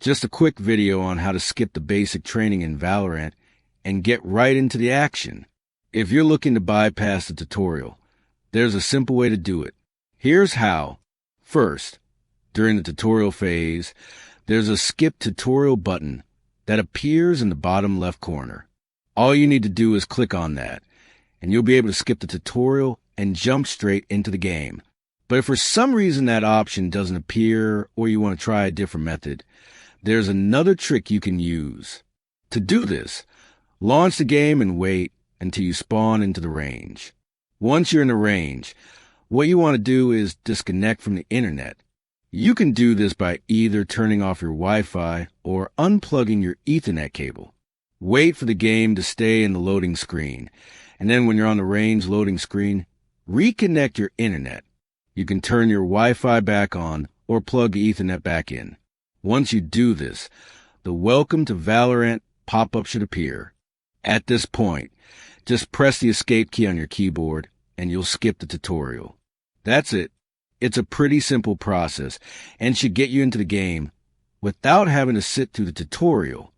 Just a quick video on how to skip the basic training in Valorant and get right into the action. If you're looking to bypass the tutorial, there's a simple way to do it. Here's how. First, during the tutorial phase, there's a skip tutorial button that appears in the bottom left corner. All you need to do is click on that, and you'll be able to skip the tutorial and jump straight into the game. But if for some reason that option doesn't appear or you want to try a different method, there's another trick you can use. To do this, launch the game and wait until you spawn into the range. Once you're in the range, what you want to do is disconnect from the internet. You can do this by either turning off your Wi-Fi or unplugging your Ethernet cable. Wait for the game to stay in the loading screen, and then when you're on the range loading screen, reconnect your internet. You can turn your Wi-Fi back on or plug the Ethernet back in. Once you do this, the Welcome to Valorant pop-up should appear. At this point, just press the escape key on your keyboard and you'll skip the tutorial. That's it. It's a pretty simple process and should get you into the game without having to sit through the tutorial.